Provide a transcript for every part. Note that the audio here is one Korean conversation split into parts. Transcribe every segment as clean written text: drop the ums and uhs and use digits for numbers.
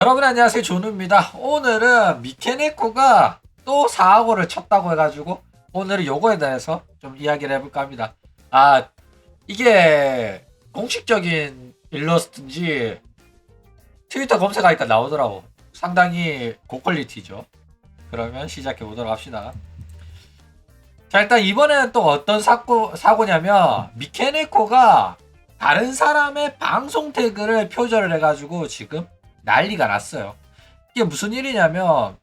여러분 안녕하세요, 조누입니다. 오늘은 미케네코가 또 사고를 쳤다고 해가지고 오늘은 요거에 대해서 좀 이야기를 해볼까 합니다. 이게 공식적인 일러스트인지 트위터 검색하니까 나오더라고. 상당히 고퀄리티죠. 그러면 시작해보도록 합시다. 자, 일단 이번에는 또 어떤 사고냐면 미케네코가 다른 사람의 방송 태그를 표절을 해가지고 지금 난리가 났어요. 이게 무슨 일이냐면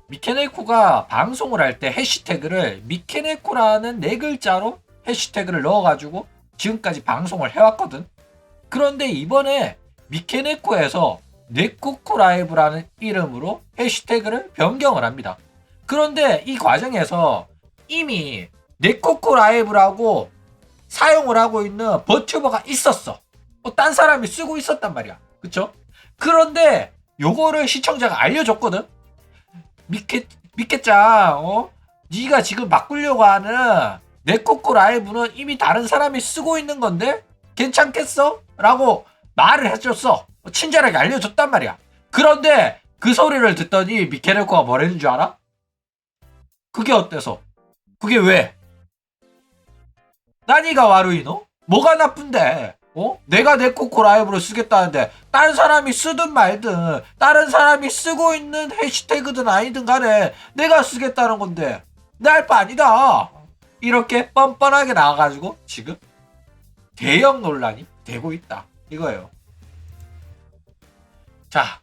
미케네코가 방송을 할 때 해시태그를 미케네코라는 네 글자로 해시태그를 넣어가지고 지금까지 방송을 해왔거든. 그런데 이번에 미케네코에서 네코코 라이브라는 이름으로 해시태그를 변경을 합니다. 그런데 이 과정에서 이미 네코코 라이브라고 사용을 하고 있는 버튜버가 있었어. 딴 사람이 쓰고 있었단 말이야. 그쵸? 그런데 요거를 시청자가 알려줬거든. 미케짱, 네가 지금 바꾸려고 하는 네코코 라이브는 이미 다른 사람이 쓰고 있는 건데 괜찮겠어? 라고 말을 해줬어. 친절하게 알려줬단 말이야. 그런데 그 소리를 듣더니 미케네코가 뭐라는 줄 알아? 그게 어때서? 그게 왜? 나니가 와루이노? 뭐가 나쁜데? 내가 네코코 라이브로 쓰겠다는데 다른 사람이 쓰든 말든 다른 사람이 쓰고 있는 해시태그든 아니든 간에 내가 쓰겠다는 건데 내 할 바 아니다. 이렇게 뻔뻔하게 나와가지고 지금 대형 논란이 되고 있다 이거예요. 자,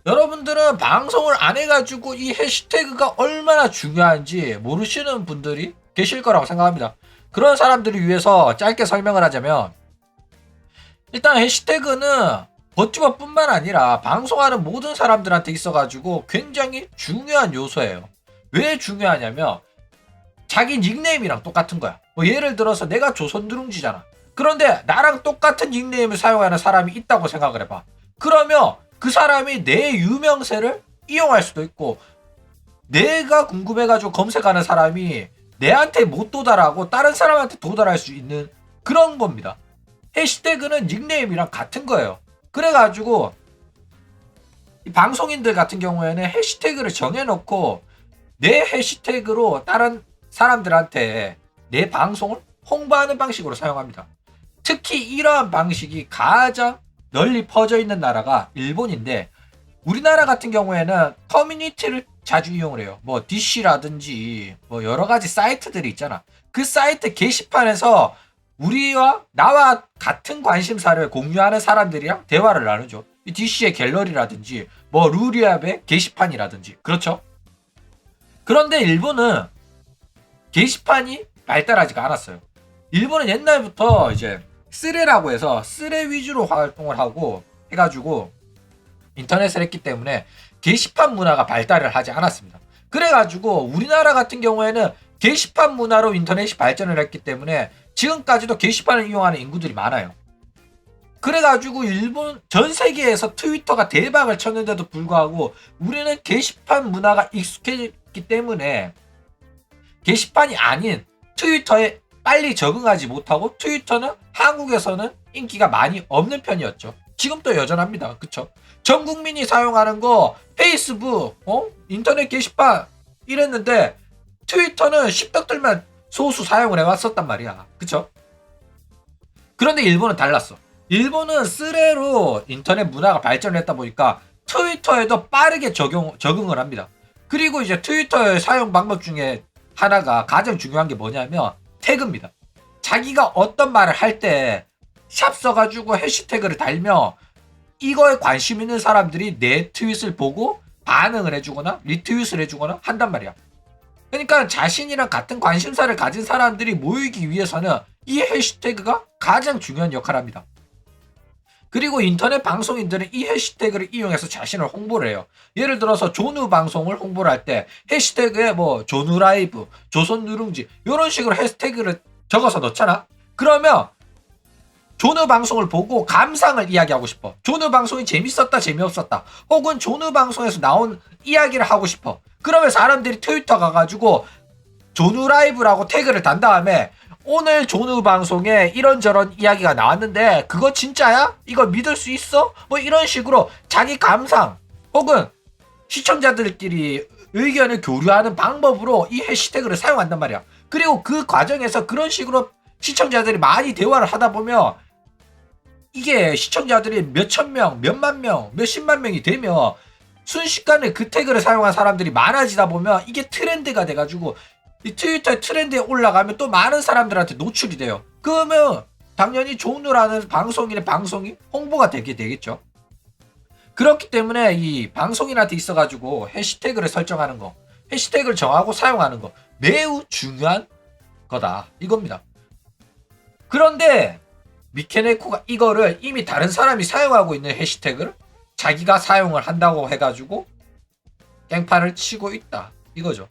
여러분들은 방송을 안 해가지고 이 해시태그가 얼마나 중요한지 모르시는 분들이 계실 거라고 생각합니다. 그런 사람들을 위해서 짧게 설명을 하자면, 일단 해시태그는 버튜버뿐만 아니라 방송하는 모든 사람들한테 있어가지고 굉장히 중요한 요소예요. 왜 중요하냐면 자기 닉네임이랑 똑같은 거야. 예를 들어서 내가 조선누룽지잖아. 그런데 나랑 똑같은 닉네임을 사용하는 사람이 있다고 생각을 해봐. 그러면 그 사람이 내 유명세를 이용할 수도 있고, 내가 궁금해가지고 검색하는 사람이 내한테 못 도달하고 다른 사람한테 도달할 수 있는 그런 겁니다. 해시태그는 닉네임이랑 같은 거예요. 그래가지고 방송인들 같은 경우에는 해시태그를 정해놓고 내 해시태그로 다른 사람들한테 내 방송을 홍보하는 방식으로 사용합니다. 특히 이러한 방식이 가장 널리 퍼져 있는 나라가 일본인데, 우리나라 같은 경우에는 커뮤니티를 자주 이용을 해요. DC라든지 여러 가지 사이트들이 있잖아. 그 사이트 게시판에서 나와 같은 관심사를 공유하는 사람들이랑 대화를 나누죠. DC의 갤러리라든지 루리앱의 게시판이라든지. 그렇죠? 그런데 일본은 게시판이 발달하지가 않았어요. 일본은 옛날부터 이제 쓰레라고 해서 쓰레 위주로 활동을 하고 해가지고 인터넷을 했기 때문에 게시판 문화가 발달을 하지 않았습니다. 그래가지고 우리나라 같은 경우에는 게시판 문화로 인터넷이 발전을 했기 때문에 지금까지도 게시판을 이용하는 인구들이 많아요. 그래가지고 일본 전 세계에서 트위터가 대박을 쳤는데도 불구하고 우리는 게시판 문화가 익숙해졌기 때문에 게시판이 아닌 트위터에 빨리 적응하지 못하고, 트위터는 한국에서는 인기가 많이 없는 편이었죠. 지금도 여전합니다. 그쵸? 전 국민이 사용하는 거 페이스북, 인터넷 게시판 이랬는데 트위터는 십덕들만 소수 사용을 해왔었단 말이야. 그쵸? 그런데 일본은 달랐어. 일본은 쓰레로 인터넷 문화가 발전을 했다 보니까 트위터에도 빠르게 적응을 합니다. 그리고 이제 트위터의 사용 방법 중에 하나가 가장 중요한 게 뭐냐면 태그입니다. 자기가 어떤 말을 할 때 샵 써가지고 해시태그를 달면 이거에 관심 있는 사람들이 내 트윗을 보고 반응을 해주거나 리트윗을 해주거나 한단 말이야. 그러니까 자신이랑 같은 관심사를 가진 사람들이 모이기 위해서는 이 해시태그가 가장 중요한 역할을 합니다. 그리고 인터넷 방송인들은 이 해시태그를 이용해서 자신을 홍보를 해요. 예를 들어서 조누 방송을 홍보를 할 때 해시태그에 조누 라이브, 조선 누룽지 이런 식으로 해시태그를 적어서 넣잖아. 그러면 조누 방송을 보고 감상을 이야기하고 싶어. 조누 방송이 재밌었다, 재미없었다. 혹은 조누 방송에서 나온 이야기를 하고 싶어. 그러면 사람들이 트위터 가가지고 조누 라이브라고 태그를 단 다음에 오늘 조누 방송에 이런저런 이야기가 나왔는데 그거 진짜야? 이거 믿을 수 있어? 이런 식으로 자기 감상, 혹은 시청자들끼리 의견을 교류하는 방법으로 이 해시태그를 사용한단 말이야. 그리고 그 과정에서 그런 식으로 시청자들이 많이 대화를 하다 보면 이게 시청자들이 몇천 명, 몇만 명, 몇십만 명이 되면 순식간에 그 태그를 사용한 사람들이 많아지다 보면 이게 트렌드가 돼가지고 이 트위터 트렌드에 올라가면 또 많은 사람들한테 노출이 돼요. 그러면 당연히 종루라는 방송이 홍보가 되게 되겠죠. 그렇기 때문에 이 방송인한테 있어가지고 해시태그를 설정하는 거, 해시태그를 정하고 사용하는 거 매우 중요한 거다 이겁니다. 그런데 미케네코가 이거를 이미 다른 사람이 사용하고 있는 해시태그를 자기가 사용을 한다고 해가지고 깽판을 치고 있다 이거죠.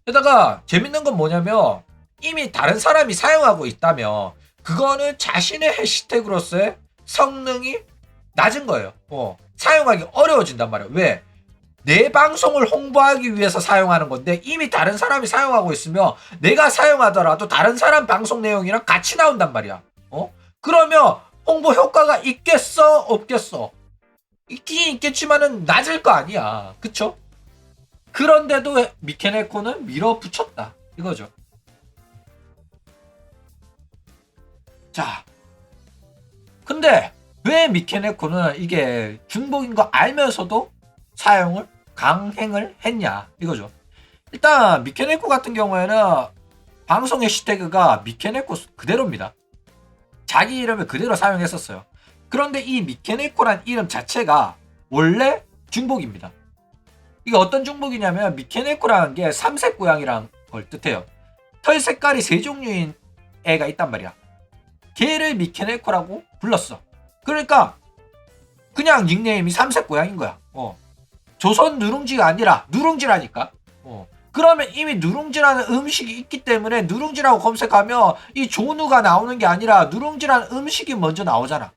게다가 재밌는 건 뭐냐면 이미 다른 사람이 사용하고 있다면 그거는 자신의 해시태그로서의 성능이 낮은 거예요. 사용하기 어려워진단 말이에요. 왜? 내 방송을 홍보하기 위해서 사용하는 건데 이미 다른 사람이 사용하고 있으면 내가 사용하더라도 다른 사람 방송 내용이랑 같이 나온단 말이야. 그러면 홍보 효과가 있겠어? 없겠어? 있긴 있겠지만은 낮을 거 아니야. 그쵸? 그런데도 미케네코는 밀어붙였다. 이거죠. 자. 근데 왜 미케네코는 이게 중복인 거 알면서도 사용을 강행을 했냐. 이거죠. 일단 미케네코 같은 경우에는 방송 해시태그가 미케네코 그대로입니다. 자기 이름을 그대로 사용했었어요. 그런데 이 미케네코란 이름 자체가 원래 중복입니다. 이게 어떤 중복이냐면 미케네코라는 게 삼색 고양이란 걸 뜻해요. 털 색깔이 세 종류인 애가 있단 말이야. 걔를 미케네코라고 불렀어. 그러니까 그냥 닉네임이 삼색 고양인 거야. 조선 누룽지가 아니라 누룽지라니까. 그러면 이미 누룽지라는 음식이 있기 때문에 누룽지라고 검색하면 이 조누가 나오는 게 아니라 누룽지라는 음식이 먼저 나오잖아.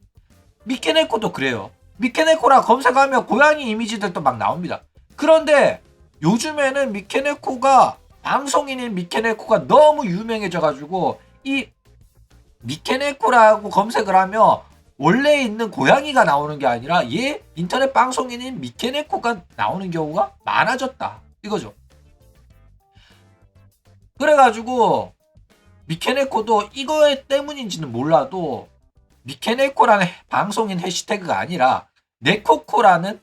미케네코도 그래요. 미케네코라 검색하면 고양이 이미지들도 막 나옵니다. 그런데 요즘에는 미케네코가 방송인인 미케네코가 너무 유명해져가지고 이 미케네코라고 검색을 하면 원래 있는 고양이가 나오는 게 아니라 얘 인터넷 방송인인 미케네코가 나오는 경우가 많아졌다. 이거죠. 그래가지고 미케네코도 이거 때문인지는 몰라도 미케네코라는 방송인 해시태그가 아니라 네코코라는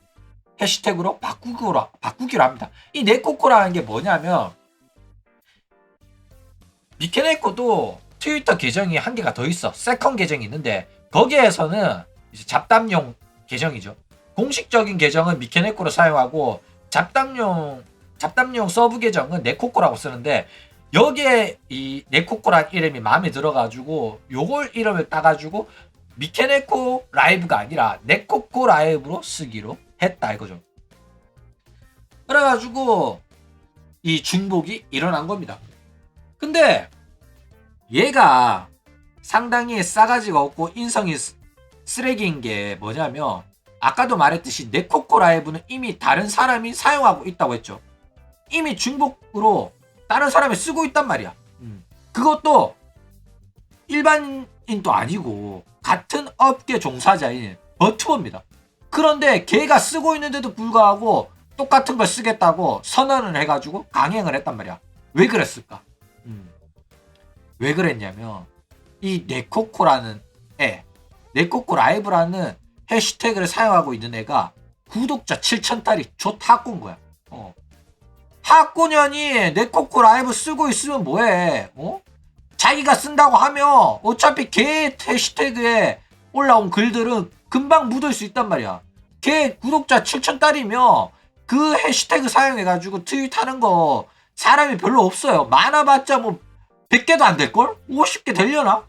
해시태그로 바꾸기로 합니다. 이 네코코라는 게 뭐냐면 미케네코도 트위터 계정이 한 개가 더 있어. 세컨 계정이 있는데 거기에서는 이제 잡담용 계정이죠. 공식적인 계정은 미케네코로 사용하고 잡담용 서브 계정은 네코코라고 쓰는데 여기에 이 네코코란 이름이 마음에 들어가지고 요걸 이름을 따가지고 미케네코 라이브가 아니라 네코코 라이브로 쓰기로 했다 이거죠. 그래가지고 이 중복이 일어난 겁니다. 근데 얘가 상당히 싸가지가 없고 인성이 쓰레기인 게 뭐냐면 아까도 말했듯이 네코코 라이브는 이미 다른 사람이 사용하고 있다고 했죠. 이미 중복으로 다른 사람이 쓰고 있단 말이야. 그것도 일반인도 아니고 같은 업계 종사자인 버튜버입니다. 그런데 걔가 쓰고 있는데도 불구하고 똑같은 걸 쓰겠다고 선언을 해가지고 강행을 했단 말이야. 왜 그랬을까? 왜 그랬냐면 이 네코코라는 애, 네코코 라이브라는 해시태그를 사용하고 있는 애가 구독자 7,000달이 좆학고인 거야. 학고년이 네코코 라이브 쓰고 있으면 뭐해? 자기가 쓴다고 하면 어차피 걔 해시태그에 올라온 글들은 금방 묻을 수 있단 말이야. 걔 구독자 7,000달이면 그 해시태그 사용해가지고 트윗 하는 거 사람이 별로 없어요. 많아봤자 뭐 100개도 안 될걸? 50개 되려나?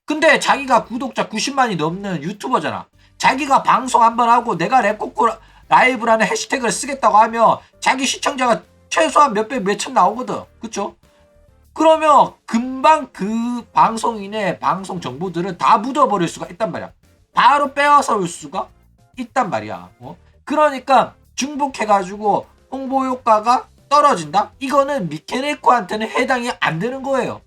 근데 자기가 구독자 90만이 넘는 유튜버잖아. 자기가 방송 한번 하고 내가 네코코 라이브라는 해시태그를 쓰겠다고 하면 자기 시청자가 최소한 몇백 몇천 나오거든. 그쵸? 그러면 금방 그 방송인의 방송 정보들은 다 묻어버릴 수가 있단 말이야. 바로 빼앗아 올 수가 있단 말이야. 그러니까 중복해가지고 홍보 효과가 떨어진다? 이거는 미케네코한테는 해당이 안 되는 거예요.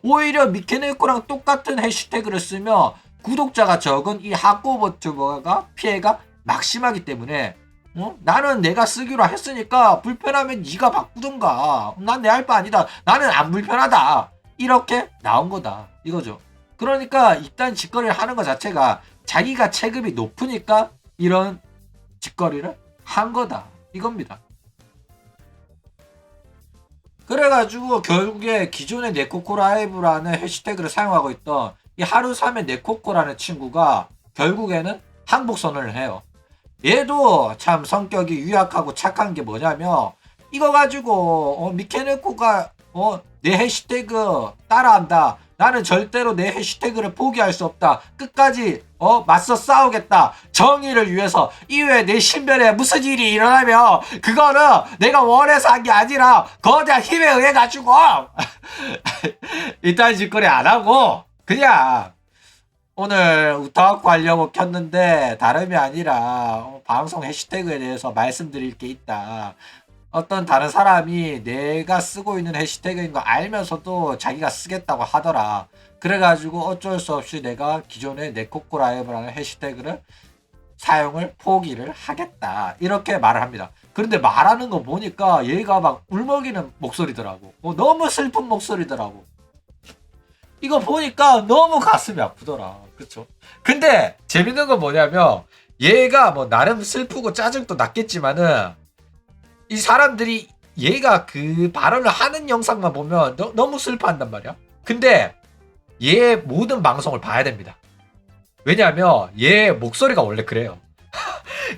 오히려 미케네코랑 똑같은 해시태그를 쓰면 구독자가 적은 이 하코버튜버가 피해가 막심하기 때문에 나는 내가 쓰기로 했으니까 불편하면 네가 바꾸던가. 난 내 할 바 아니다. 나는 안 불편하다. 이렇게 나온 거다. 이거죠. 그러니까 이딴 짓거리를 하는 것 자체가 자기가 체급이 높으니까 이런 짓거리를 한 거다. 이겁니다. 그래가지고 결국에 기존의 네코코 라이브라는 해시태그를 사용하고 있던 이 하루삼의 네코코라는 친구가 결국에는 항복 선언을 해요. 얘도 참 성격이 유약하고 착한 게 뭐냐면 이거 가지고 미케네코가 내 해시태그 따라한다. 나는 절대로 내 해시태그를 포기할 수 없다. 끝까지 맞서 싸우겠다. 정의를 위해서 이외에 내 신변에 무슨 일이 일어나면 그거는 내가 원해서 한 게 아니라 거대한 힘에 의해 가지고 이딴 짓거리 안 하고 그냥 오늘 우타워크 하려고 켰는데 다름이 아니라 방송 해시태그에 대해서 말씀드릴 게 있다. 어떤 다른 사람이 내가 쓰고 있는 해시태그인 거 알면서도 자기가 쓰겠다고 하더라. 그래가지고 어쩔 수 없이 내가 기존의 네코코 라이브라는 해시태그를 사용을 포기를 하겠다. 이렇게 말을 합니다. 그런데 말하는 거 보니까 얘가 막 울먹이는 목소리더라고. 너무 슬픈 목소리더라고. 이거 보니까 너무 가슴이 아프더라. 그쵸? 근데 재밌는 건 뭐냐면 얘가 뭐 나름 슬프고 짜증도 났겠지만은 이 사람들이 얘가 그 발언을 하는 영상만 보면 너무 슬퍼한단 말이야. 근데 얘 모든 방송을 봐야 됩니다. 왜냐하면 얘 목소리가 원래 그래요.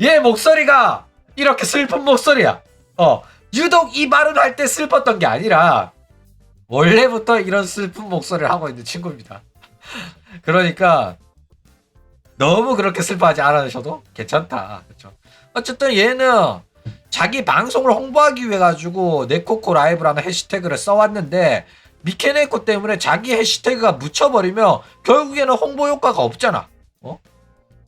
얘 목소리가 이렇게 슬픈 목소리야. 유독 이 발언을 할 때 슬펐던 게 아니라 원래부터 이런 슬픈 목소리를 하고 있는 친구입니다. 그러니까 너무 그렇게 슬퍼하지 않으셔도 괜찮다. 그렇죠? 어쨌든 얘는 자기 방송을 홍보하기 위해 가지고 네코코 라이브라는 해시태그를 써왔는데 미케네코 때문에 자기 해시태그가 묻혀버리면 결국에는 홍보 효과가 없잖아.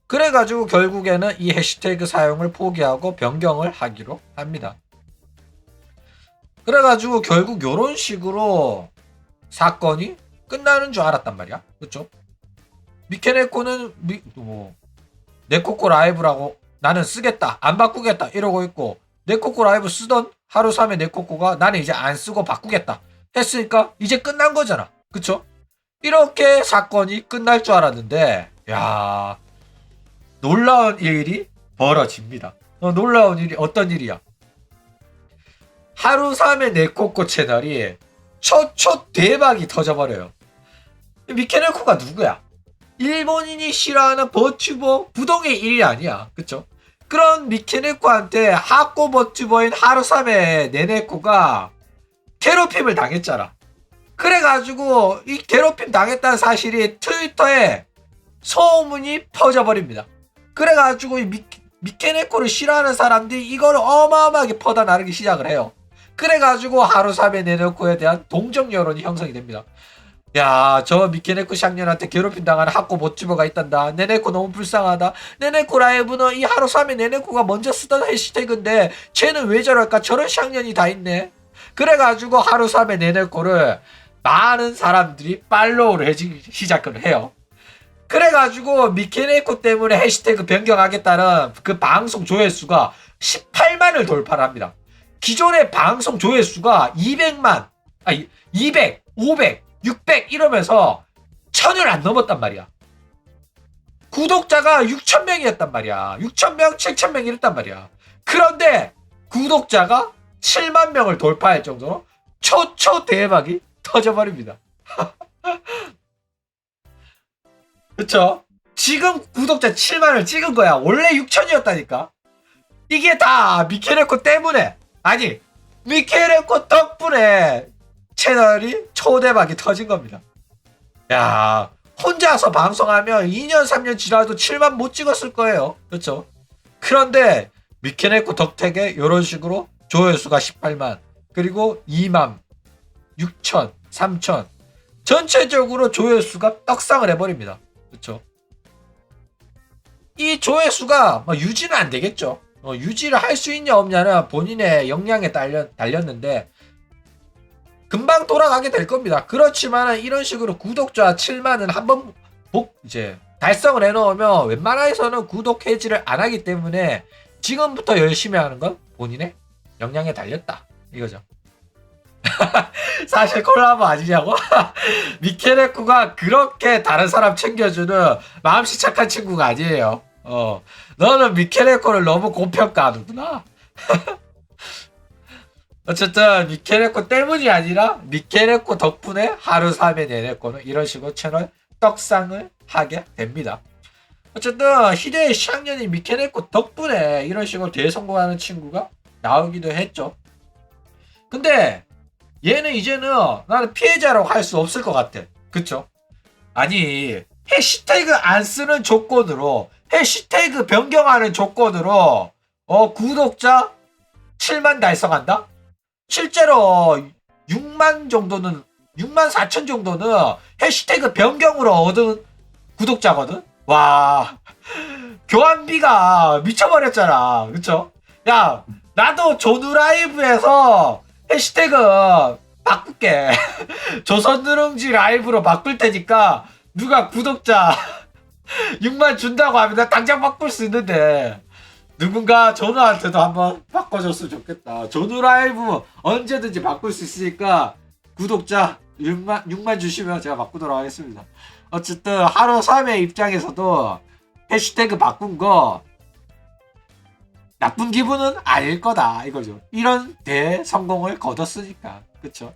그래가지고 결국에는 이 해시태그 사용을 포기하고 변경을 하기로 합니다. 그래가지고 결국 요런 식으로 사건이 끝나는 줄 알았단 말이야. 그쵸? 미케네코는 네코코 라이브라고 나는 쓰겠다 안 바꾸겠다 이러고 있고 네코코 라이브 쓰던 하루삼의 네코코가 나는 이제 안 쓰고 바꾸겠다 했으니까 이제 끝난 거잖아. 그쵸? 이렇게 사건이 끝날 줄 알았는데 야 놀라운 일이 벌어집니다. 놀라운 일이 어떤 일이야? 하루삼의 네코코 채널이 초 대박이 터져버려요. 미케네코가 누구야? 일본인이 싫어하는 버튜버 부동의 일이 아니야. 그쵸? 그런 미케네코한테 하코 버튜버인 하루삼의 네네코가 괴롭힘을 당했잖아. 그래가지고 이 괴롭힘 당했다는 사실이 트위터에 소문이 퍼져버립니다. 그래가지고 이 미케네코를 싫어하는 사람들이 이걸 어마어마하게 퍼다 나르기 시작을 해요. 그래가지고 하루삼의 네네코에 대한 동정 여론이 형성이 됩니다. 야, 저 미케네코 샹년한테 괴롭힘 당하는 하코 버튜버가 있단다. 네네코 너무 불쌍하다. 네네코 라이브는 이 하루삼의 네네코가 먼저 쓰던 해시태그인데 쟤는 왜 저럴까? 저런 샹년이 다 있네. 그래가지고 하루삼의 네네코를 많은 사람들이 팔로우를 해주기 시작을 해요. 그래가지고 미케네코 때문에 해시태그 변경하겠다는 그 방송 조회수가 18만을 돌파를 합니다. 기존의 방송 조회수가 200만, 200, 500, 600 이러면서 1000을 안 넘었단 말이야. 구독자가 6,000명이었단 말이야. 6,000명, 7,000명 이랬단 말이야. 그런데 구독자가 7만 명을 돌파할 정도로 초 대박이 터져버립니다. 그쵸? 지금 구독자 7만을 찍은 거야. 원래 6,000이었다니까. 이게 다 미케네코 때문에, 아니 미케네코 덕분에 채널이 초대박이 터진 겁니다. 야, 혼자서 방송하면 2년 3년 지나도 7만 못 찍었을 거예요. 그렇죠? 그런데 미케네코 덕택에 이런 식으로 조회수가 18만 그리고 2만 6천 3천 전체적으로 조회수가 떡상을 해버립니다. 그렇죠? 이 조회수가 유지는 안 되겠죠. 유지를 할 수 있냐 없냐는 본인의 역량에 달렸는데 금방 돌아가게 될 겁니다. 그렇지만 이런 식으로 구독자 7만은 한번 이제 달성을 해놓으면 웬만해서는 구독 해지를 안 하기 때문에 지금부터 열심히 하는 건 본인의 역량에 달렸다 이거죠. 사실 콜라보 아니냐고? 미케레코가 그렇게 다른 사람 챙겨주는 마음씨 착한 친구가 아니에요. 너는 미케레코를 너무 고평가하는구나. 어쨌든 미케레코 때문이 아니라 미케레코 덕분에 하루 3회 내내코는 이런 식으로 채널 떡상을 하게 됩니다. 어쨌든 히데의 샹년이 미케레코 덕분에 이런 식으로 대성공하는 친구가 나오기도 했죠. 근데 얘는 이제는 나는 피해자라고 할 수 없을 것 같아. 그쵸? 아니 해시태그 안 쓰는 조건으로 해시태그 변경하는 조건으로 구독자 7만 달성한다? 실제로 6만 정도는 6만 4천 정도는 해시태그 변경으로 얻은 구독자거든? 와 교환비가 미쳐버렸잖아. 그쵸? 야 나도 조누라이브에서 해시태그 바꿀게. 조선누룽지 라이브로 바꿀 테니까 누가 구독자 6만 준다고 하면 나 당장 바꿀 수 있는데 누군가 전우한테도 한번 바꿔줬으면 좋겠다. 전우 라이브 언제든지 바꿀 수 있으니까 구독자 6만 주시면 제가 바꾸도록 하겠습니다. 어쨌든 하루 3회 입장에서도 해시태그 바꾼 거 나쁜 기분은 아닐 거다 이거죠. 이런 대성공을 거뒀으니까. 그쵸?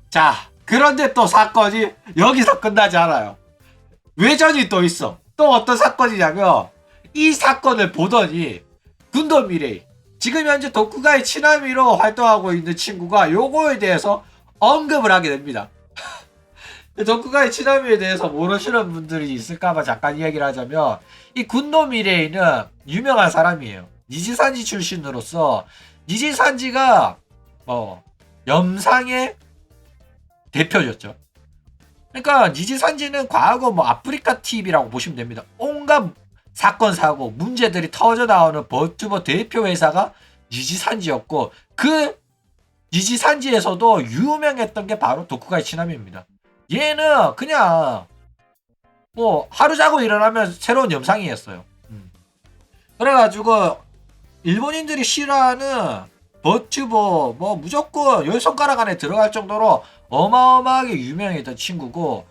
자 그런데 또 사건이 여기서 끝나지 않아요. 외전이 또 있어. 또 어떤 사건이냐면 이 사건을 보더니 군도 미레이 지금 현재 도쿠가의 치나미로 활동하고 있는 친구가 요거에 대해서 언급을 하게 됩니다. 도쿠가의 치나미에 대해서 모르시는 분들이 있을까봐 잠깐 이야기를 하자면 이 군도 미레이는 유명한 사람이에요. 니지산지 출신으로서 니지산지가 염상의 대표였죠. 그러니까 니지산지는 과거 아프리카 TV라고 보시면 됩니다. 온갖 사건 사고 문제들이 터져 나오는 버튜버 대표 회사가 니지산지였고 그 니지산지에서도 유명했던 게 바로 도쿠가이 치나미입니다. 얘는 그냥 하루 자고 일어나면 새로운 염상이었어요. 그래가지고 일본인들이 싫어하는 버튜버 무조건 10손가락 안에 들어갈 정도로 어마어마하게 유명했던 친구고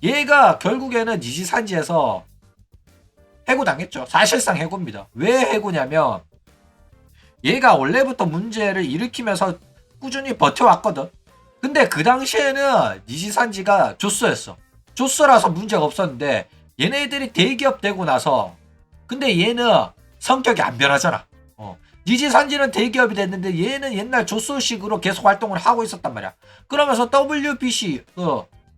얘가 결국에는 니지산지에서 해고당했죠. 사실상 해고입니다. 왜 해고냐면 얘가 원래부터 문제를 일으키면서 꾸준히 버텨왔거든. 근데 그 당시에는 니지산지가 조스였어. 조스라서 문제가 없었는데 얘네들이 대기업 되고 나서 근데 얘는 성격이 안 변하잖아. 니지산지는 대기업이 됐는데 얘는 옛날 조스식으로 계속 활동을 하고 있었단 말이야. 그러면서 WBC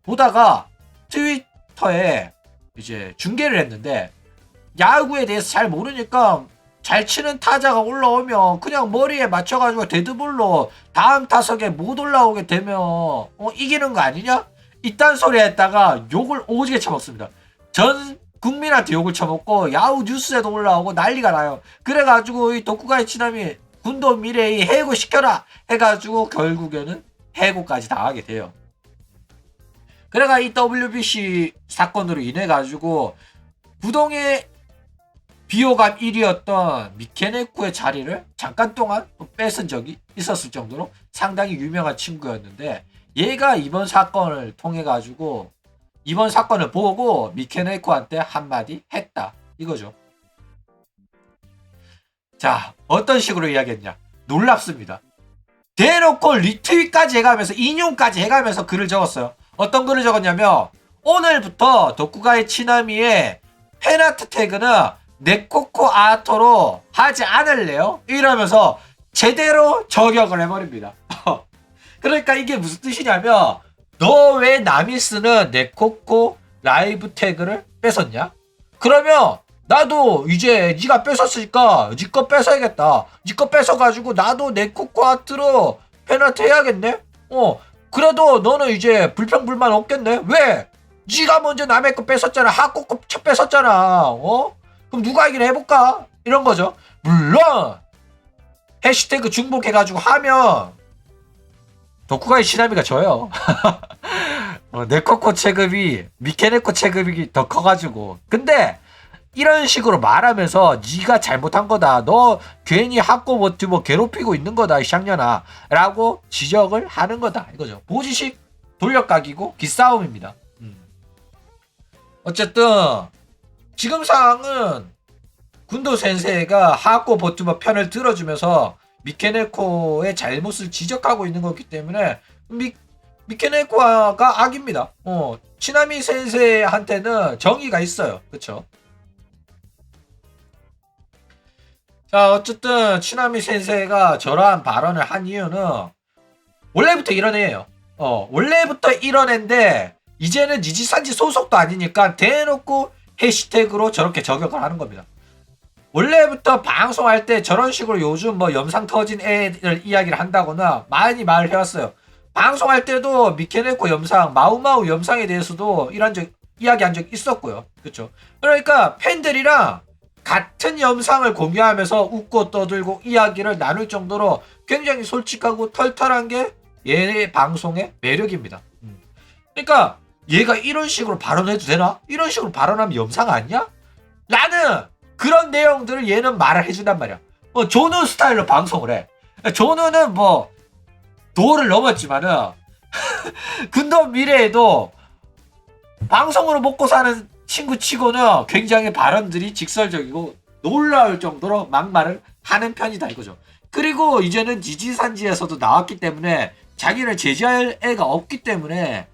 보다가 트위터에 이제 중계를 했는데 야구에 대해서 잘 모르니까 잘 치는 타자가 올라오면 그냥 머리에 맞춰가지고 데드볼로 다음 타석에 못 올라오게 되면 이기는 거 아니냐? 이딴 소리 했다가 욕을 오지게 쳐먹습니다. 전 국민한테 욕을 쳐먹고 야후 뉴스에도 올라오고 난리가 나요. 그래가지고 이 도쿠가이 치나미 군도 미래이 해고시켜라 해가지고 결국에는 해고까지 당하게 돼요. 그래가 이 WBC 사건으로 인해가지고 부동의 비호감 1위였던 미케네쿠의 자리를 잠깐 동안 뺏은 적이 있었을 정도로 상당히 유명한 친구였는데 얘가 이번 사건을 통해 가지고 이번 사건을 보고 미케네쿠한테 한마디 했다 이거죠. 자 어떤 식으로 이야기했냐. 놀랍습니다. 대놓고 리트윗까지 해가면서 인용까지 해가면서 글을 적었어요. 어떤 글을 적었냐면 오늘부터 도쿠가이 치나미의 팬아트 태그는 네코코 아토로 하지 않을래요? 이러면서 제대로 저격을 해버립니다. 그러니까 이게 무슨 뜻이냐면 너 왜 남이 쓰는 네코코 라이브 태그를 뺏었냐? 그러면 나도 이제 네가 뺏었으니까 네 거 뺏어야겠다. 네 거 뺏어가지고 나도 네코코 아트로 팬아트 해야겠네? 그래도 너는 이제 불평불만 없겠네? 왜? 네가 먼저 남의 거 뺏었잖아. 하코코 뺏었잖아. 그럼 누가 이기나 해볼까? 이런 거죠. 물론 해시태그 중복해가지고 하면 도쿠가이 치나미가 져요. 네코코 체급이 미케네코 체급이 더 커가지고. 근데 이런 식으로 말하면서 네가 잘못한 거다. 너 괜히 학고 버티고 괴롭히고 있는 거다 이 쌍년아 라고 지적을 하는 거다 이거죠. 보지식 돌려까기고 기싸움입니다. 어쨌든 지금 상황은 군도 센세이가 하고 버튜버 편을 들어주면서 미케네코의 잘못을 지적하고 있는 거기 때문에 미케네코가 악입니다. 치나미 센세이한테는 정의가 있어요. 그쵸? 자, 어쨌든 치나미 센세이가 저러한 발언을 한 이유는 원래부터 이런 애예요. 원래부터 이런 애인데 이제는 니지산지 소속도 아니니까 대놓고 해시태그로 저렇게 저격을 하는 겁니다. 원래부터 방송할 때 저런 식으로 요즘 뭐 영상 터진 애들 이야기를 한다거나 많이 말을 해왔어요. 방송할 때도 미케네코 영상, 마우마우 영상에 대해서도 이야기한 적 있었고요. 그쵸? 그러니까 팬들이랑 같은 영상을 공유하면서 웃고 떠들고 이야기를 나눌 정도로 굉장히 솔직하고 털털한 게 얘의 방송의 매력입니다. 그러니까 얘가 이런 식으로 발언해도 되나? 이런 식으로 발언하면 영상 아니야? 라는 그런 내용들을 얘는 말을 해준단 말이야. 조누 스타일로 방송을 해. 조누는 뭐 도를 넘었지만은 근도 미래에도 방송으로 먹고 사는 친구 치고는 굉장히 발언들이 직설적이고 놀라울 정도로 막말을 하는 편이다 이거죠. 그리고 이제는 지지산지에서도 나왔기 때문에 자기를 제지할 애가 없기 때문에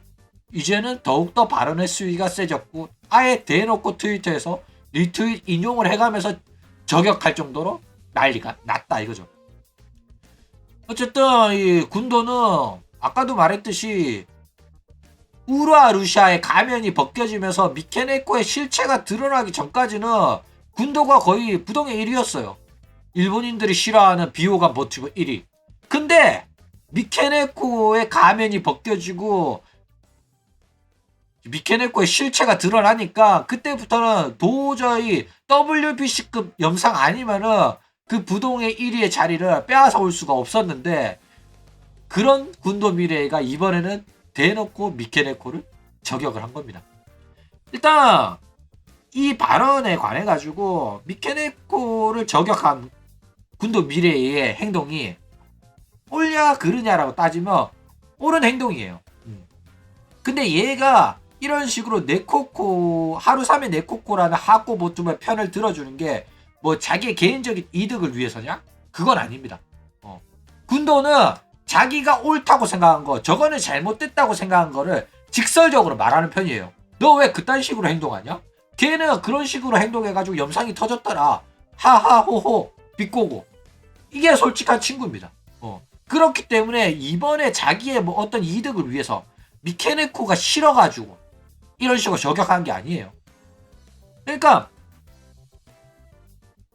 이제는 더욱더 발언의 수위가 세졌고 아예 대놓고 트위터에서 리트윗 인용을 해가면서 저격할 정도로 난리가 났다 이거죠. 어쨌든 이 군도는 아까도 말했듯이 우루아 루시아의 가면이 벗겨지면서 미케네코의 실체가 드러나기 전까지는 군도가 거의 부동의 1위였어요. 일본인들이 싫어하는 비호감 버티고 1위. 근데 미케네코의 가면이 벗겨지고 미케네코의 실체가 드러나니까 그때부터는 도저히 WBC급 영상 아니면은 그 부동의 1위의 자리를 빼앗아 올 수가 없었는데 그런 군도 미래가 이번에는 대놓고 미케네코를 저격을 한 겁니다. 일단 이 발언에 관해 가지고 미케네코를 저격한 군도 미래의 행동이 옳냐 그르냐라고 따지면 옳은 행동이에요. 근데 얘가 이런 식으로 네코코 하루삼의 네코코라는 하코 보툼의 편을 들어주는 게 뭐 자기의 개인적인 이득을 위해서냐? 그건 아닙니다. 군도는 자기가 옳다고 생각한 거, 저거는 잘못됐다고 생각한 거를 직설적으로 말하는 편이에요. 너 왜 그딴 식으로 행동하냐? 걔는 그런 식으로 행동해가지고 영상이 터졌더라. 하하호호 비꼬고. 이게 솔직한 친구입니다. 그렇기 때문에 이번에 자기의 뭐 어떤 이득을 위해서 미케네코가 싫어가지고 이런 식으로 저격한 게 아니에요. 그러니까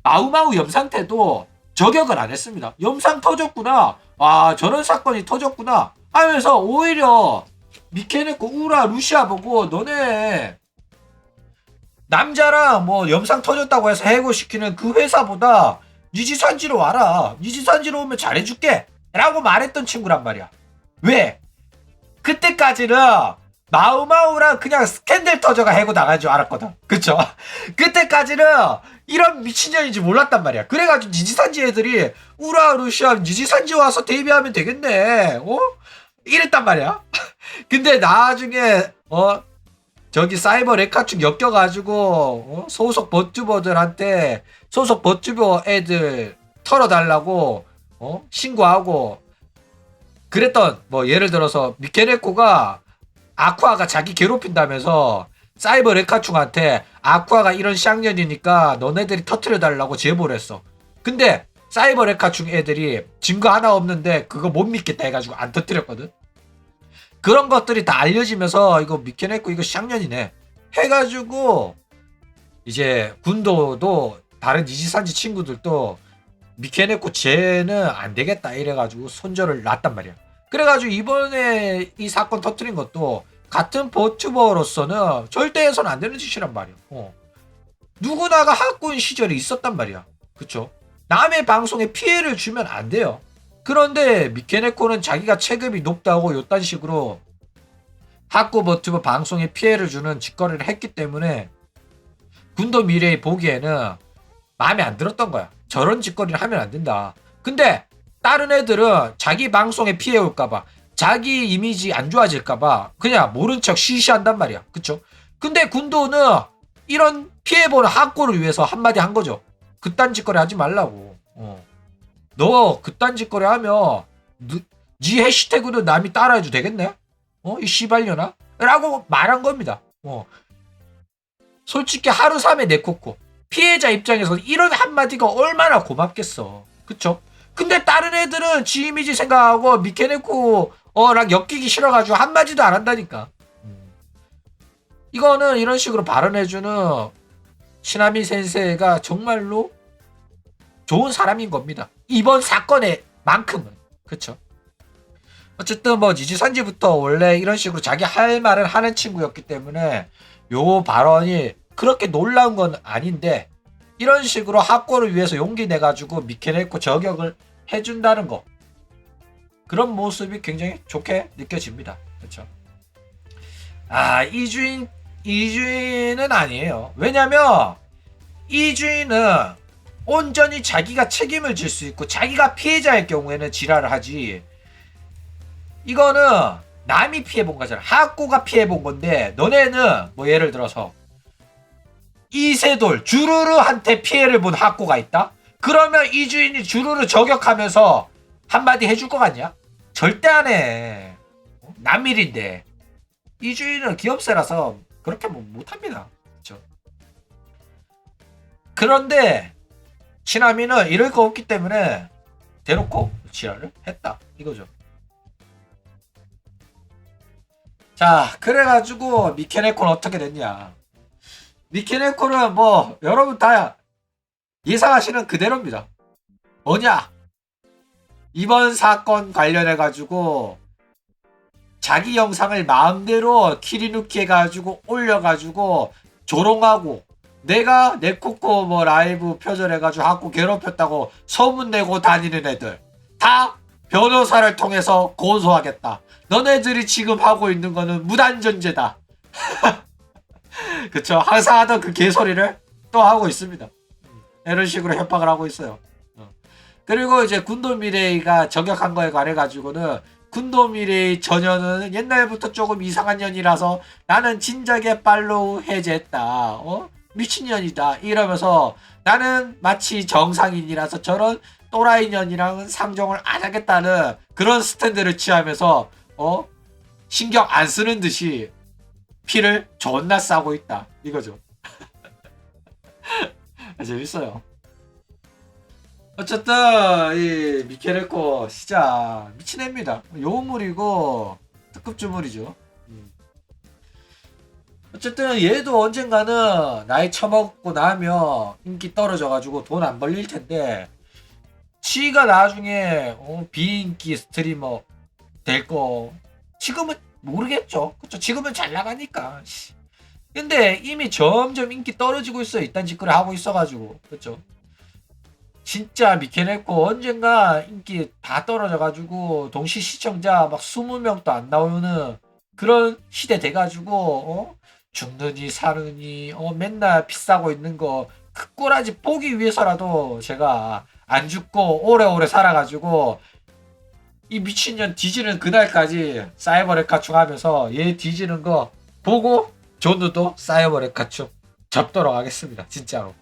마우마우 영상 때도 저격을 안 했습니다. 영상 터졌구나. 아 저런 사건이 터졌구나 하면서 오히려 미케네코 우라 루시아 보고 너네 남자랑 뭐 영상 터졌다고 해서 해고시키는 그 회사보다 니지산지로 와라. 니지산지로 오면 잘해줄게 라고 말했던 친구란 말이야. 왜? 그때까지는 마우마우랑 그냥 스캔들 터져가 해고 나간 줄 알았거든. 그쵸? 그때까지는 이런 미친년인지 몰랐단 말이야. 그래가지고 니지산지 애들이 우라 루시아 니지산지 와서 데뷔하면 되겠네. 이랬단 말이야. 근데 나중에 저기 사이버 레카축 엮여가지고 소속 버튜버들한테 소속 버튜버 애들 털어달라고 신고하고 그랬던 뭐 예를 들어서 미케네코가 아쿠아가 자기 괴롭힌다면서 사이버 레카충한테 아쿠아가 이런 쌍년이니까 너네들이 터트려달라고 제보를 했어. 근데 사이버 레카충 애들이 증거 하나 없는데 그거 못 믿겠다 해가지고 안 터트렸거든. 그런 것들이 다 알려지면서 이거 미케네코 이거 쌍년이네 해가지고 이제 군도도 다른 이지산지 친구들도 미케네코 쟤는 안 되겠다 이래가지고 손절을 놨단 말이야. 그래가지고 이번에 이 사건 터트린 것도 같은 버튜버로서는 절대 해서는 안 되는 짓이란 말이야. 누구나가 학군 시절이 있었단 말이야. 그쵸? 남의 방송에 피해를 주면 안 돼요. 그런데 미케네코는 자기가 체급이 높다고 요딴 식으로 학고 버튜버 방송에 피해를 주는 짓거리를 했기 때문에 군도 미래이 보기에는 마음에 안 들었던 거야. 저런 짓거리를 하면 안 된다. 근데 다른 애들은 자기 방송에 피해 올까봐, 자기 이미지 안 좋아질까봐 그냥 모른 척 시시한단 말이야. 그쵸? 근데 군도는 이런 피해보는 학고를 위해서 한마디 한 거죠. 그딴 짓거리 하지 말라고. 너 그딴 짓거리 하면 네 해시태그도 남이 따라해도 되겠네? 이 씨발려나? 라고 말한 겁니다. 솔직히 하루 3회 내코코 피해자 입장에서 이런 한마디가 얼마나 고맙겠어. 그쵸? 근데 다른 애들은 지 이미지 생각하고 미케네코 랑 엮이기 싫어가지고 한마디도 안 한다니까. 이거는 이런 식으로 발언해주는 시나미 센세이가 정말로 좋은 사람인 겁니다. 이번 사건에 만큼은. 그쵸? 어쨌든 뭐 니지산지부터 원래 이런 식으로 자기 할 말을 하는 친구였기 때문에 요 발언이 그렇게 놀라운 건 아닌데, 이런 식으로 학고를 위해서 용기 내가지고 미케네코 저격을 해준다는 거, 그런 모습이 굉장히 좋게 느껴집니다. 그렇죠? 이주인은 아니에요. 왜냐면 이주인은 온전히 자기가 책임을 질 수 있고 자기가 피해자일 경우에는 지랄을 하지, 이거는 남이 피해본 거잖아. 학고가 피해본 건데, 너네는 뭐 예를 들어서 이세돌 주루루한테 피해를 본 학고가 있다? 그러면 이주인이 주루루 저격하면서 한마디 해줄 것 같냐? 절대 안 해. 남일인데. 이주인은 기업세라서 그렇게 뭐 못합니다. 그렇죠? 그런데 시나미는 이럴 거 없기 때문에 대놓고 지랄을 했다 이거죠. 자, 그래가지고 미케네코는 어떻게 됐냐? 미케네코는 뭐 여러분 다 예상하시는 그대로입니다. 뭐냐? 이번 사건 관련해가지고 자기 영상을 마음대로 키리누키 해가지고 올려가지고 조롱하고, 내가 네코코 뭐 라이브 표절해가지고 학고 괴롭혔다고 소문내고 다니는 애들 다 변호사를 통해서 고소하겠다. 너네들이 지금 하고 있는 거는 무단전제다. 그쵸? 항상 하던 그 개소리를 또 하고 있습니다. 이런 식으로 협박을 하고 있어요. 그리고 이제 군도 미레이가 저격한 거에 관해 가지고는, 군도 미레이 전현은 옛날부터 조금 이상한 년이라서 나는 진작에 팔로우 해제했다. 미친년이다. 이러면서 나는 마치 정상인이라서 저런 또라이 년이랑은 상종을 안 하겠다는 그런 스탠드를 취하면서 신경 안 쓰는 듯이 피를 존나 싸고 있다 이거죠. 재밌어요. 어쨌든 이 미케네코 진짜 미친 애입니다. 요물이고 특급 주물이죠. 어쨌든 얘도 언젠가는 나이 처먹고 나면 인기 떨어져가지고 돈 안 벌릴 텐데, 지가 나중에 비인기 스트리머 될 거 지금은 모르겠죠. 그쵸? 지금은 잘 나가니까. 근데 이미 점점 인기 떨어지고 있어요. 이딴 짓거리 하고 있어가지고. 그쵸? 진짜 미케네코 언젠가 인기 다 떨어져가지고 동시 시청자 막 20명도 안 나오는 그런 시대 돼가지고 죽느니 사느니 맨날 비싸고 있는 거 그 꼬라지 보기 위해서라도 제가 안 죽고 오래오래 살아가지고 이 미친년 뒤지는 그날까지 사이버 레카충 하면서 얘 뒤지는 거 보고 저도 사이버 레카충 접도록 하겠습니다. 진짜로.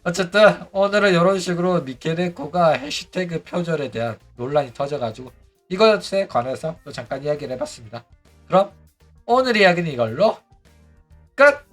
어쨌든 오늘은 이런 식으로 미케네코가 해시태그 표절에 대한 논란이 터져가지고 이것에 관해서 또 잠깐 이야기를 해봤습니다. 그럼 오늘 이야기는 이걸로 끝!